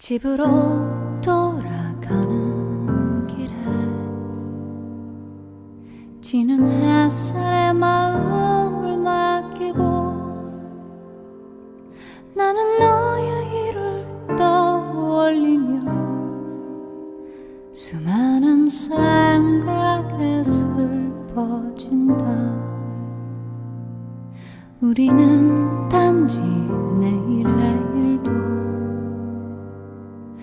집으로 돌아가는 길에 지는 햇살에 마음을 맡기고 나는 너의 일을 떠올리며 수많은 생각에 슬퍼진다. 우리는 단지 내일의